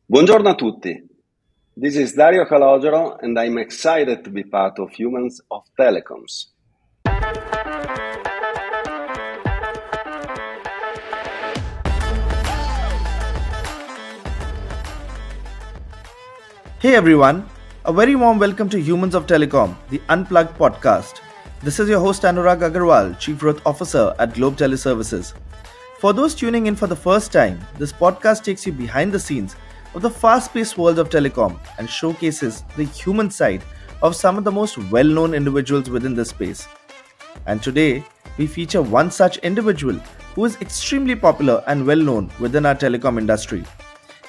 Buongiorno a tutti. This is Dario Calogero, and I'm excited to be part of Humans of Telecoms. Hey everyone, a very warm welcome to Humans of Telecom, the Unplugged podcast. This is your host Anurag Aggarwal, Chief Growth Officer at Globe Teleservices. For those tuning in for the first time, this podcast takes you behind the scenes of the fast-paced world of telecom and showcases the human side of some of the most well-known individuals within this space. And today, we feature one such individual who is extremely popular and well-known within our telecom industry.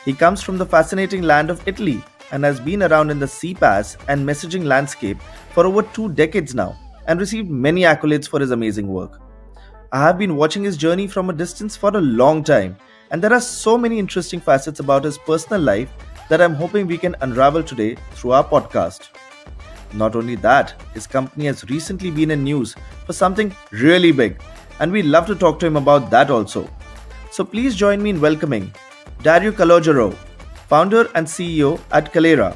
He comes from the fascinating land of Italy and has been around in the CPaaS and messaging landscape for over 2 decades now and received many accolades for his amazing work. I have been watching his journey from a distance for a long time, and there are so many interesting facets about his personal life that I'm hoping we can unravel today through our podcast. Not only that, his company has recently been in news for something really big, and we'd love to talk to him about that also. So please join me in welcoming Dario Calogero, founder and CEO at Kaleyra.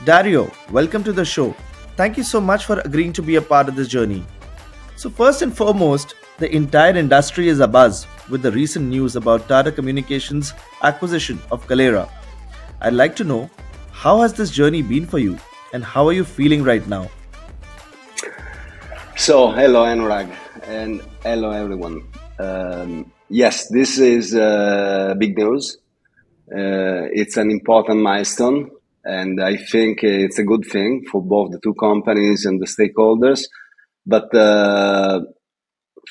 Dario, welcome to the show. Thank you so much for agreeing to be a part of this journey. So first and foremost, the entire industry is abuzz with the recent news about Tata Communications' acquisition of Kaleyra. I'd like to know, how has this journey been for you and how are you feeling right now? So, hello Anurag, and hello everyone. Yes, this is big news. It's an important milestone, and I think it's a good thing for both the two companies and the stakeholders. But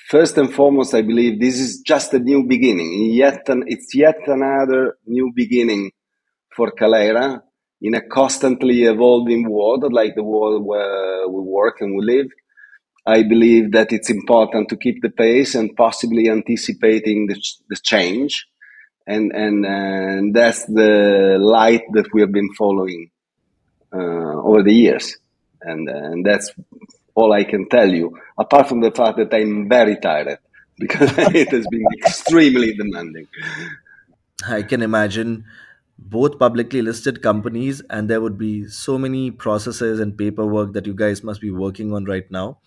first and foremost, I believe this is just a new beginning. It's yet another new beginning for Kaleyra in a constantly evolving world, like the world where we work and we live. I believe that it's important to keep the pace and possibly anticipating the change. And that's the light that we have been following over the years. And that's all I can tell you, apart from the fact that I'm very tired because it has been extremely demanding. I can imagine both publicly listed companies, and there would be so many processes and paperwork that you guys must be working on right now.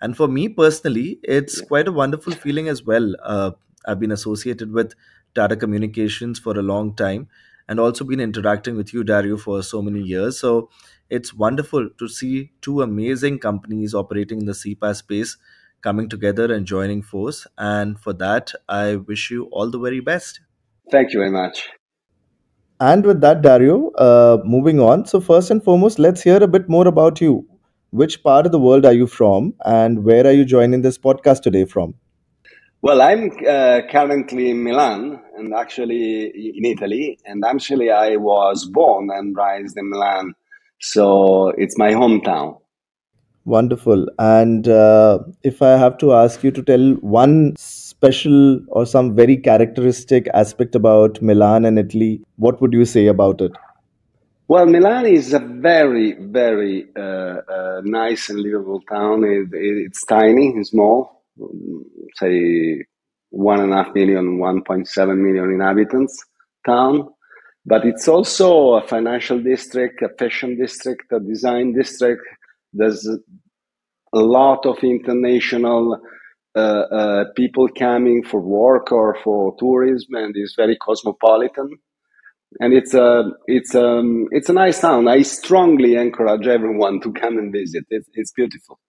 And for me personally, it's Yeah. quite a wonderful feeling as well. I've been associated with Tata Communications for a long time and also been interacting with you, Dario, for so many years. So it's wonderful to see two amazing companies operating in the CPaaS space coming together and joining force. And for that, I wish you all the very best. Thank you very much. And with that, Dario, moving on. So, first and foremost, let's hear a bit more about you. Which part of the world are you from, and where are you joining this podcast today from? Well, I'm currently in Milan and actually in Italy. And actually, I was born and raised in Milan. So it's my hometown. Wonderful. And if I have to ask you to tell one special or some very characteristic aspect about Milan and Italy, what would you say about it? Well, Milan is a very, very nice and livable town. It's tiny, it's small, say 1.5 million, 1.7 million inhabitants town. But it's also a financial district, a fashion district, a design district. There's a lot of international people coming for work or for tourism, and it's very cosmopolitan. And it's a nice town. I strongly encourage everyone to come and visit. It's beautiful.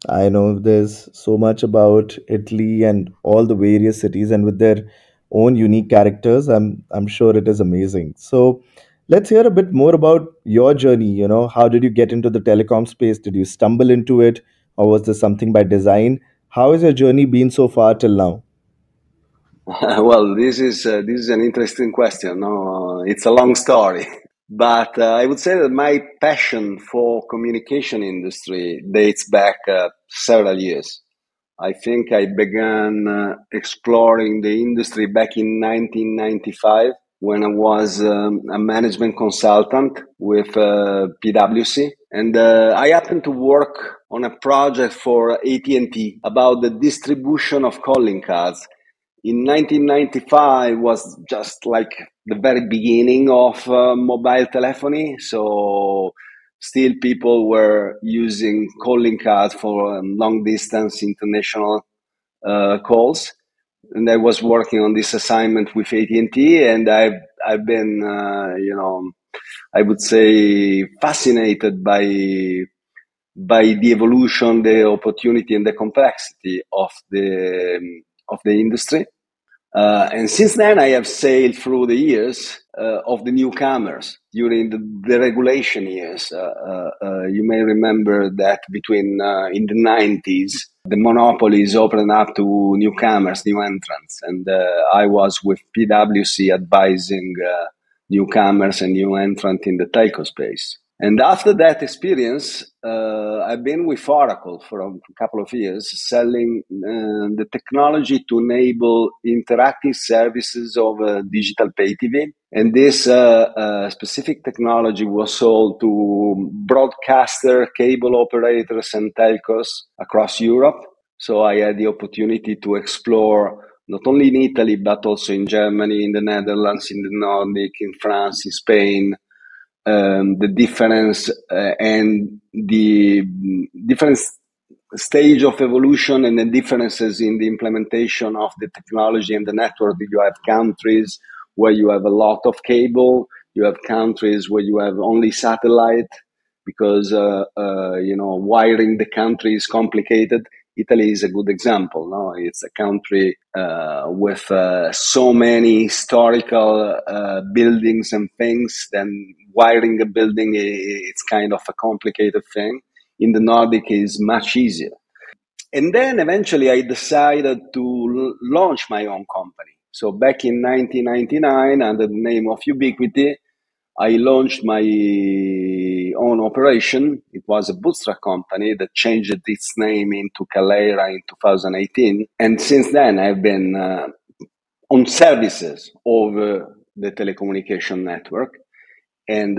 I know there's so much about Italy and all the various cities, and with their own unique characters, I'm sure it is amazing. So let's hear a bit more about your journey. How did you get into the telecom space? Did you stumble into it, or was this something by design? How has your journey been so far till now? Well, this is an interesting question. No, it's a long story, but I would say that my passion for communication industry dates back several years. I think I began exploring the industry back in 1995 when I was a management consultant with PwC. And I happened to work on a project for AT&T about the distribution of calling cards. In 1995 was just like the very beginning of mobile telephony. So still people were using calling cards for long distance international calls. And I was working on this assignment with AT&T, and I've been, I would say, fascinated by the evolution, the opportunity, and the complexity of the industry. And since then, I have sailed through the years of the newcomers during the regulation years. You may remember that between in the 90s, the monopolies opened up to newcomers, new entrants, and I was with PwC advising newcomers and new entrants in the telco space. And after that experience, I've been with Oracle for a couple of years, selling the technology to enable interactive services over digital pay TV. And this specific technology was sold to broadcaster, cable operators, and telcos across Europe. So I had the opportunity to explore not only in Italy, but also in Germany, in the Netherlands, in the Nordic, in France, in Spain, the difference and the different stage of evolution and the differences in the implementation of the technology and the network. You have countries where you have a lot of cable, you have countries where you have only satellite, because wiring the country is complicated. Italy is a good example. No, it's a country with so many historical buildings and things. Then wiring a building, it's kind of a complicated thing. In the Nordic, is much easier. And then eventually, I decided to launch my own company. So back in 1999, under the name of Ubiquity, I launched my own operation. It was a bootstrap company that changed its name into Kaleyra in 2018. And since then, I've been on services over the telecommunication network. And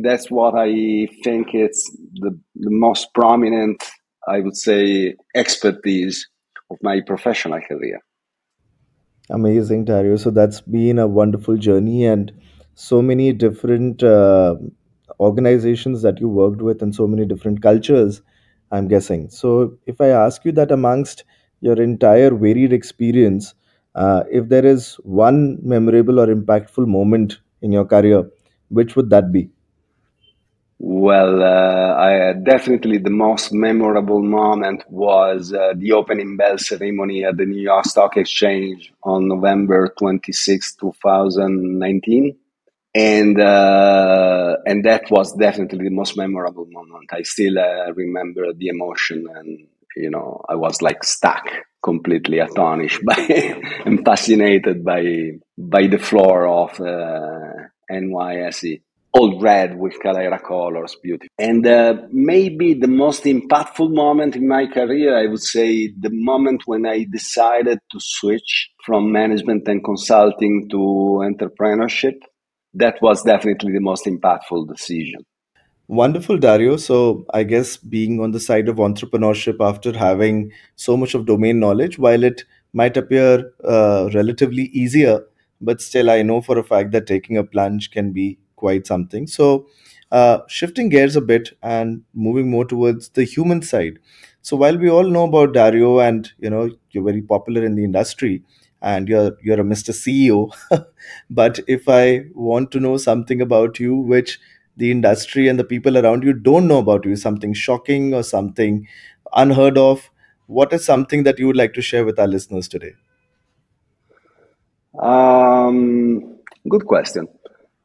that's what I think it's the most prominent, I would say, expertise of my professional career. Amazing, Dario. So that's been a wonderful journey, and so many different organizations that you worked with, and so many different cultures, I'm guessing. So, if I ask you that amongst your entire varied experience, if there is one memorable or impactful moment in your career, which would that be? Well, definitely the most memorable moment was the opening bell ceremony at the New York Stock Exchange on November 26, 2019. And that was definitely the most memorable moment. I still remember the emotion, and I was like stuck, completely astonished by and fascinated by the floor of NYSE, all red with Kaleyra colors, beautiful. And maybe the most impactful moment in my career, I would say, the moment when I decided to switch from management and consulting to entrepreneurship. That was definitely the most impactful decision. Wonderful, Dario. So, I guess being on the side of entrepreneurship after having so much of domain knowledge, while it might appear relatively easier, but still, I know for a fact that taking a plunge can be quite something. So, shifting gears a bit and moving more towards the human side. So, while we all know about Dario, and you're very popular in the industry, and you're a Mr. CEO, but if I want to know something about you, which the industry and the people around you don't know about you, something shocking or something unheard of, what is something that you would like to share with our listeners today? Good question.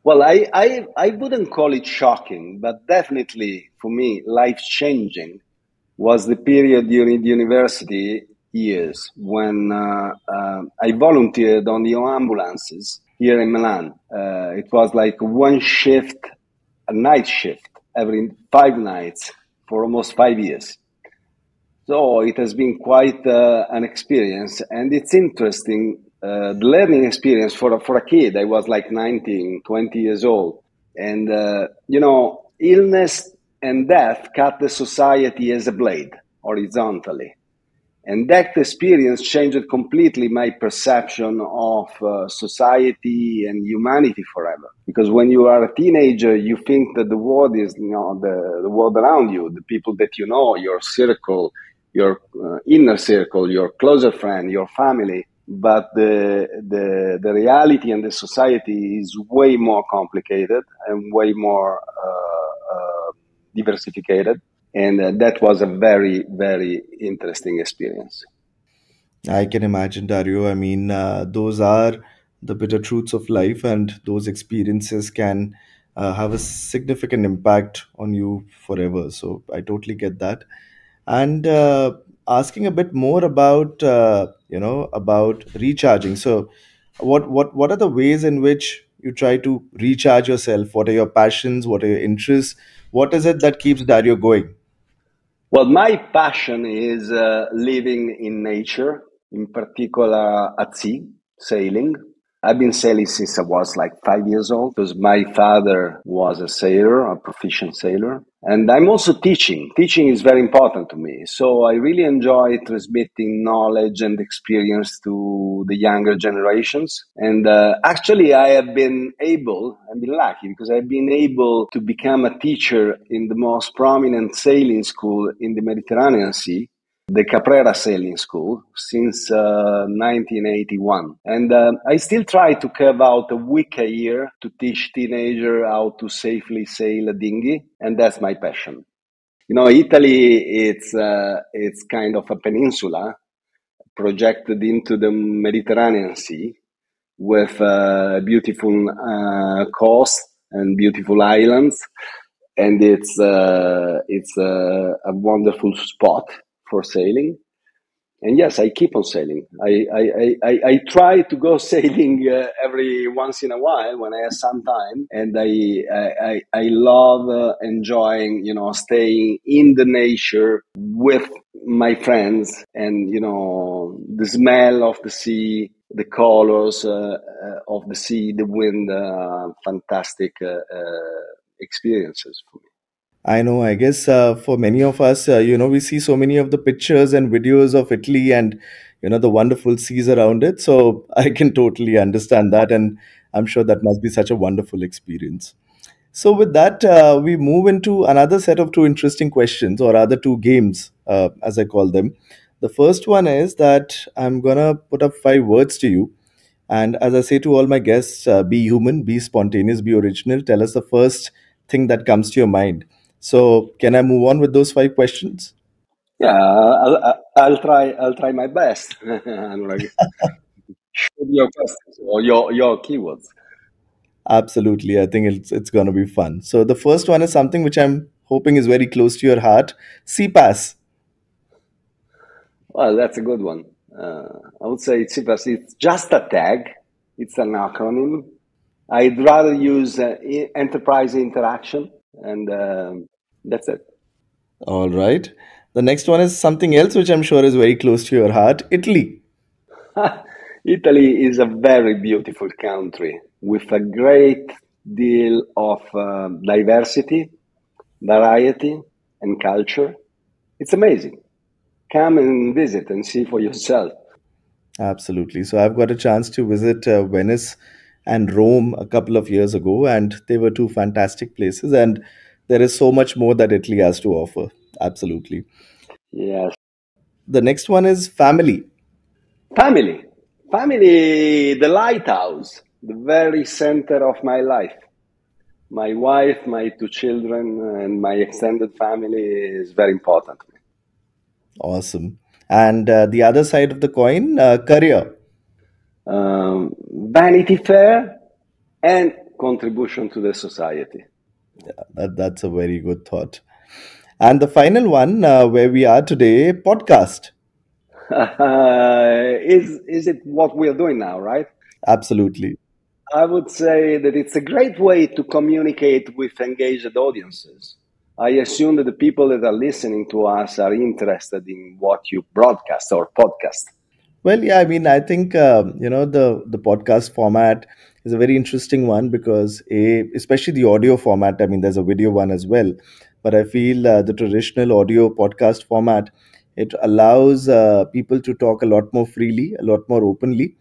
Well, I wouldn't call it shocking, but definitely for me, life changing was the period during the university years when I volunteered on the ambulances here in Milan. It was like one shift, a night shift, every 5 nights for almost 5 years. So it has been quite an experience, and it's interesting. The learning experience for a kid. I was like 19, 20 years old, and illness and death cut the society as a blade horizontally. And that experience changed completely my perception of society and humanity forever. Because when you are a teenager, you think that the world is, the world around you, the people that you know, your circle, your inner circle, your closer friend, your family. But the reality and the society is way more complicated and way more diversified. And that was a very, very interesting experience. I can imagine, Dario. I mean, those are the bitter truths of life, and those experiences can have a significant impact on you forever. So I totally get that. And asking a bit more about, about recharging. So, what are the ways in which you try to recharge yourself? What are your passions? What are your interests? What is it that keeps Dario going? Well, my passion is living in nature, in particular at sea, sailing. I've been sailing since I was like 5 years old because my father was a sailor, a proficient sailor. And I'm also teaching. Teaching is very important to me. So I really enjoy transmitting knowledge and experience to the younger generations. And actually, I've been lucky because I've been able to become a teacher in the most prominent sailing school in the Mediterranean Sea, the Caprera Sailing School, since 1981. And I still try to carve out a week a year to teach teenagers how to safely sail a dinghy, and that's my passion. Italy, it's kind of a peninsula projected into the Mediterranean Sea with beautiful coast and beautiful islands, and it's a wonderful spot for sailing. And yes, I keep on sailing. I try to go sailing every once in a while when I have some time, and I love enjoying, staying in the nature with my friends, and the smell of the sea, the colors of the sea, the wind, fantastic experiences for me. I know. I guess for many of us, we see so many of the pictures and videos of Italy and, the wonderful seas around it. So I can totally understand that. And I'm sure that must be such a wonderful experience. So, with that, we move into another set of two interesting questions, or rather, two games, as I call them. The first one is that I'm going to put up 5 words to you. And as I say to all my guests, be human, be spontaneous, be original. Tell us the first thing that comes to your mind. So, can I move on with those 5 questions? Yeah, I'll try. I'll try my best. Anurag. Shoot your questions or your keywords. Absolutely. I think it's going to be fun. So, the first one is something which I'm hoping is very close to your heart. CPAS. Well, that's a good one. I would say it's just a tag. It's an acronym. I'd rather use enterprise interaction, and that's it. All right. The next one is something else which I'm sure is very close to your heart. Italy. Italy is a very beautiful country with a great deal of diversity, variety, and culture. It's amazing. Come and visit and see for yourself. Absolutely. So I've got a chance to visit Venice and Rome a couple of years ago, and they were two fantastic places. And there is so much more that Italy has to offer. Absolutely. Yes. The next one is family. Family. Family, the lighthouse, the very center of my life. My wife, my two children, and my extended family is very important to me. Awesome. And the other side of the coin, career. Vanity Fair and contribution to the society. That's a very good thought. And the final one, where we are today, podcast. Is it what we are doing now, right? Absolutely. I would say that it's a great way to communicate with engaged audiences. I assume that the people that are listening to us are interested in what you broadcast or podcast. Well, yeah, I mean, I think the podcast format is a very interesting one because especially the audio format. I mean, there's a video one as well, but I feel the traditional audio podcast format It allows people to talk a lot more freely, a lot more openly,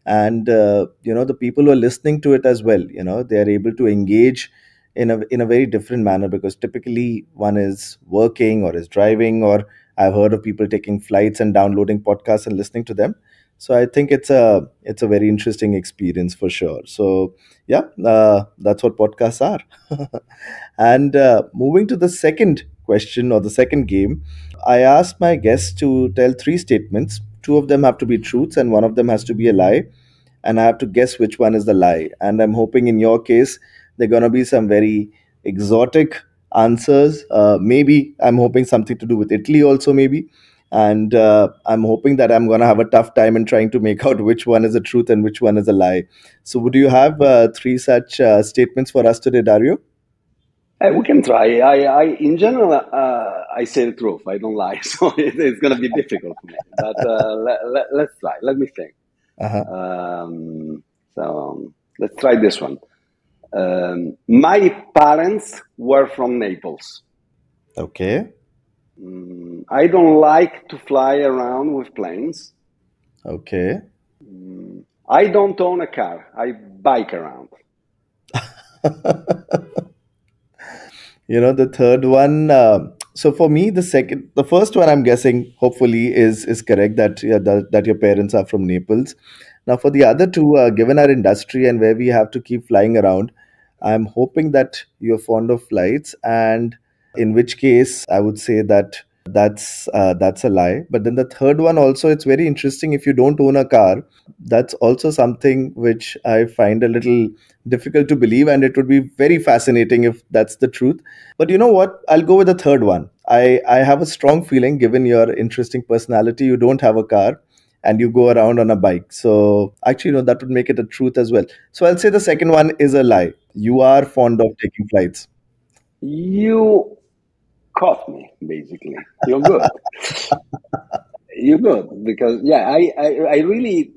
and the people who are listening to it as well, they are able to engage in a very different manner, because typically one is working or is driving, or I've heard of people taking flights and downloading podcasts and listening to them. So I think it's a very interesting experience for sure. So yeah, that's what podcasts are. And moving to the second question, or the second game, I asked my guests to tell three statements. Two of them have to be truths, and one of them has to be a lie. And I have to guess which one is the lie. And I'm hoping in your case, there are going to be some very exotic answers. Maybe I'm hoping something to do with Italy also, maybe. And I'm hoping that I'm going to have a tough time in trying to make out which one is a truth and which one is a lie. So, would you have three such statements for us today, Dario? We can try. In general, I say the truth. I don't lie, so it's going to be difficult for me. But let's try. Let me think. Uh-huh. So let's try this one. My parents were from Naples. Okay. I don't like to fly around with planes. Okay. I don't own a car. I bike around. The third one. So for me, the first one, I'm guessing, hopefully, is correct, that yeah, that your parents are from Naples. Now, for the other two, given our industry and where we have to keep flying around, I'm hoping that you're fond of flights, and in which case, I would say that that's a lie. But then the third one also, it's very interesting. If you don't own a car, that's also something which I find a little difficult to believe, and it would be very fascinating if that's the truth. But you know what? I'll go with the third one. I have a strong feeling, given your interesting personality, you don't have a car and you go around on a bike. So actually, that would make it a truth as well. So I'll say the second one is a lie. You are fond of taking flights. You caught me, basically. You're good. You're good because I really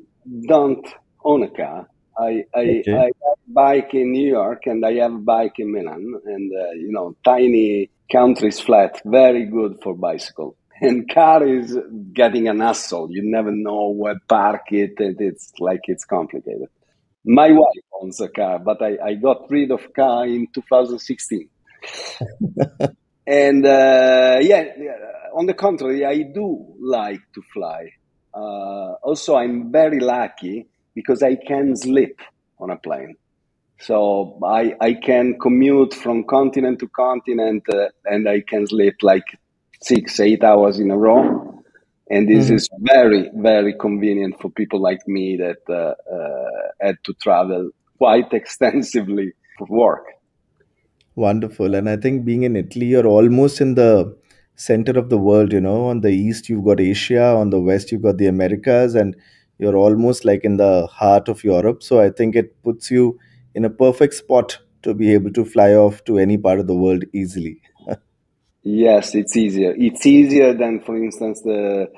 don't own a car. I Okay. have a bike in New York and I have a bike in Milan, and tiny countries flat, very good for bicycle. And car is getting an hassle. You never know where park it. It's like it's complicated. My wife owns a car, but I got rid of car in 2016. And on the contrary, I do like to fly. Also, I'm very lucky because I can sleep on a plane. So I can commute from continent to continent, and I can sleep like 6, 8 hours in a row. And this Mhm. is very, very convenient for people like me that had to travel quite extensively for work. Wonderful. And I think being in Italy, you're almost in the center of the world. On the east, you've got Asia, on the west, you've got the Americas, and you're almost like in the heart of Europe. So I think it puts you in a perfect spot to be able to fly off to any part of the world easily. Yes, it's easier. It's easier than, for instance, the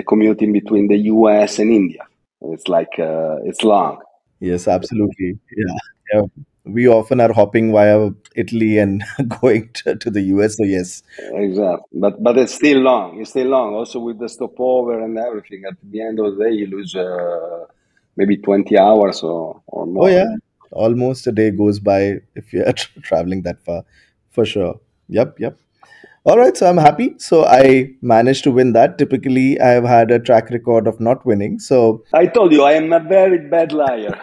commuting between the US and India. It's like it's long. Yes, absolutely. Yeah. Yeah. We often are hopping via Italy and going to the US. So, yes. Exactly, but it's still long. It's still long. Also with the stopover and everything. At the end of the day, you lose maybe 20 hours or Oh, more. yeah. Almost a day goes by if you're traveling that far, for sure. Yep, yep. All right, so I'm happy. So I managed to win that. Typically, I've had a track record of not winning. So I told you I am a very bad liar.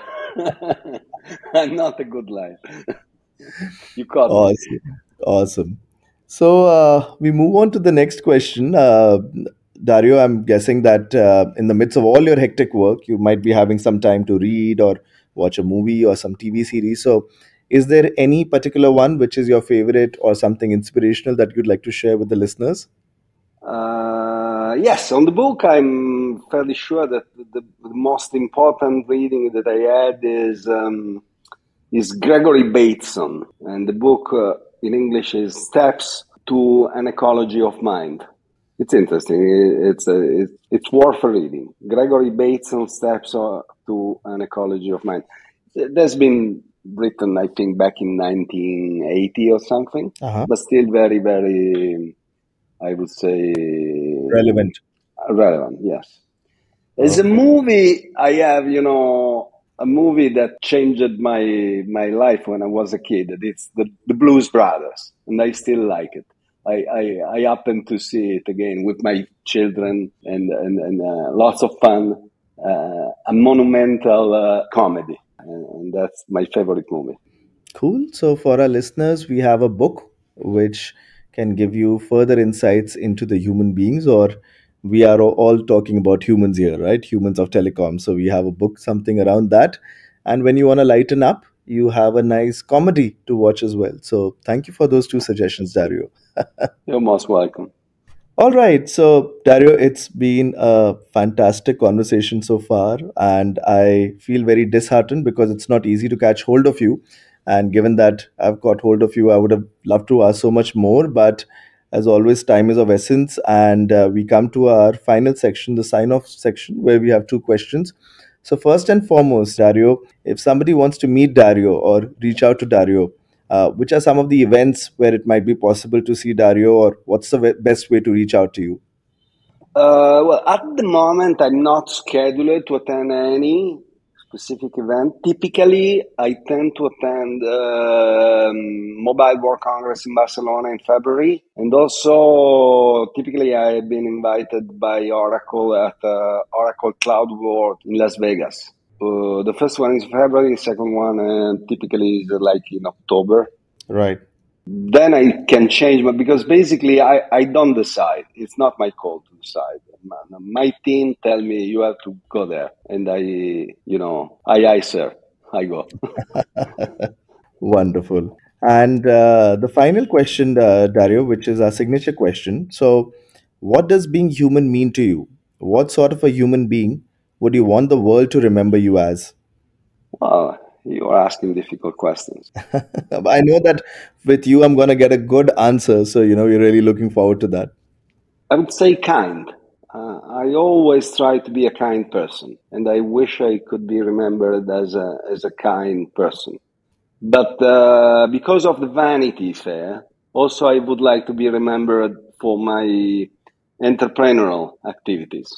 I'm not a good liar. You caught me. awesome, awesome. So we move on to the next question. Dario, I'm guessing that in the midst of all your hectic work, you might be having some time to read or watch a movie or some TV series. So, is there any particular one which is your favorite or something inspirational that you'd like to share with the listeners? Yes, on the book, I'm fairly sure that the most important reading that I had is Gregory Bateson, and the book in English is Steps to an Ecology of Mind. It's interesting. It's worth a reading. Gregory Bateson, Steps to an Ecology of Mind. That's been written, I think, back in 1980 or something, Uh-huh. but still very, very, I would say, relevant. relevant. Yes. As a Okay. movie, I have, a movie that changed my life when I was a kid. It's the Blues Brothers, and I still like it. I happen to see it again with my children, and lots of fun. A monumental comedy, and that's my favorite movie. Cool. So, for our listeners, we have a book which can give you further insights into the human beings, or we are all talking about humans here, right? Humans of telecom. So, we have a book, something around that. And when you want to lighten up, you have a nice comedy to watch as well. So, thank you for those two suggestions, Dario. You're most welcome. All right. So, Dario, it's been a fantastic conversation so far. And I feel very disheartened because it's not easy to catch hold of you. And given that I've got hold of you, I would have loved to ask so much more. But as always, time is of essence. And we come to our final section, the sign off section, where we have two questions. So, first and foremost, Dario, if somebody wants to meet Dario or reach out to Dario, which are some of the events where it might be possible to see Dario, or what's the best way to reach out to you? Well, at the moment, I'm not scheduled to attend any specific event. Typically, I tend to attend Mobile World Congress in Barcelona in February, and also typically I have been invited by Oracle at Oracle Cloud World in Las Vegas. The first one is February, the second one typically is like in October. Right. Then I can change, but because basically I don't decide. It's not my call to decide. My team tell me you have to go there, and I sir, I go. Wonderful. And the final question, Dario, which is our signature question. So, what does being human mean to you? What sort of a human being would you want the world to remember you as? Well, you are asking difficult questions. I know that with you, I'm going to get a good answer. So, we're really looking forward to that. I would say kind. I always try to be a kind person, and I wish I could be remembered as a kind person. But because of the Vanity Fair, also I would like to be remembered for my entrepreneurial activities.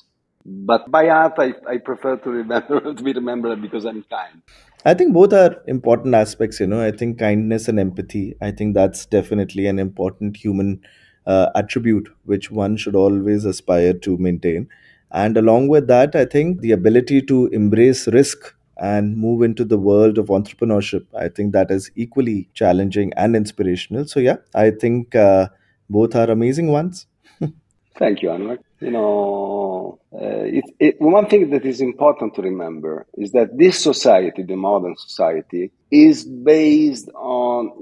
But by art, I prefer to remember to be remembered because I'm kind. I think both are important aspects, I think kindness and empathy. I think that's definitely an important human attribute which one should always aspire to maintain. And along with that, I think the ability to embrace risk and move into the world of entrepreneurship, I think that is equally challenging and inspirational. So, yeah, I think both are amazing ones. Thank you, Anurag. One thing that is important to remember is that this society, the modern society, is based on,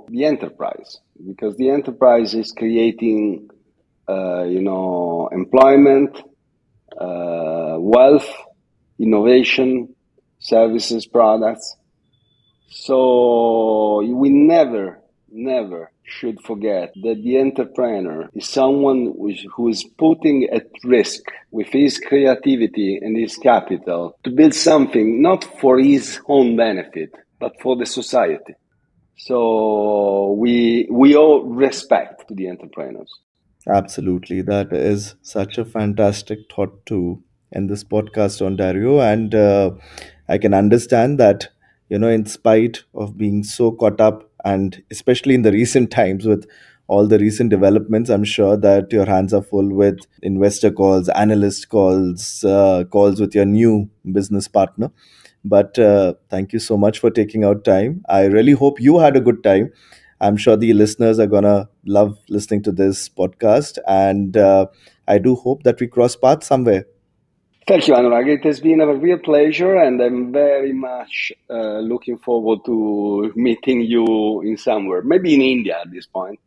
the enterprise, because the enterprise is creating, employment, wealth, innovation, services, products. So we never should forget that the entrepreneur is someone who is putting at risk with his creativity and his capital to build something not for his own benefit, but for the society. So we owe respect to the entrepreneurs. Absolutely. That is such a fantastic thought to end this podcast on, Dario. And I can understand that, in spite of being so caught up, and especially in the recent times with all the recent developments, I'm sure that your hands are full with investor calls, analyst calls, calls with your new business partner. But thank you so much for taking out time. I really hope you had a good time. I'm sure the listeners are going to love listening to this podcast. And I do hope that we cross paths somewhere. Thank you, Anurag. It has been a real pleasure, and I'm very much looking forward to meeting you in somewhere, maybe in India at this point.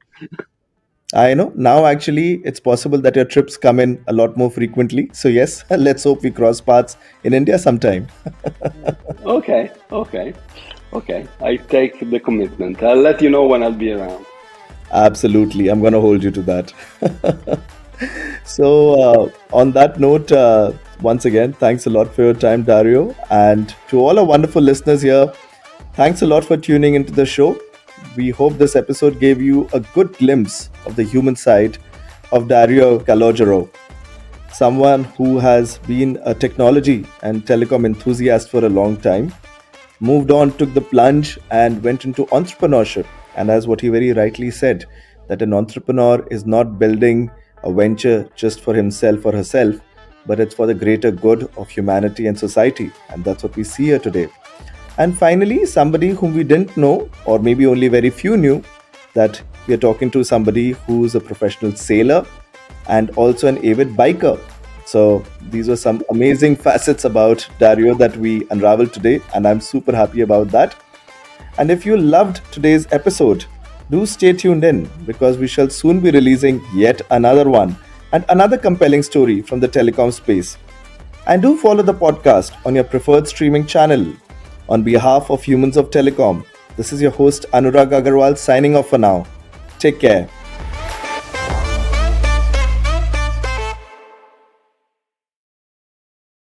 I know now actually it's possible that your trips come in a lot more frequently. So, yes, let's hope we cross paths in India sometime. Okay. I take the commitment. I'll let you know when I'll be around. Absolutely. I'm going to hold you to that. So, on that note, once again, thanks a lot for your time, Dario. And to all our wonderful listeners here, thanks a lot for tuning into the show. We hope this episode gave you a good glimpse of the human side of Dario Calogero, someone who has been a technology and telecom enthusiast for a long time, moved on, took the plunge, and went into entrepreneurship. And as what he very rightly said, that an entrepreneur is not building a venture just for himself or herself, but it's for the greater good of humanity and society. And that's what we see here today. And finally, somebody whom we didn't know, or maybe only very few knew, that we are talking to somebody who's a professional sailor and also an avid biker. So these were some amazing facets about Dario that we unraveled today, and I'm super happy about that. And if you loved today's episode, do stay tuned in, because we shall soon be releasing yet another one and another compelling story from the telecom space. And do follow the podcast on your preferred streaming channel. On behalf of Humans of Telecom, this is your host Anurag Aggarwal signing off for now. Take care.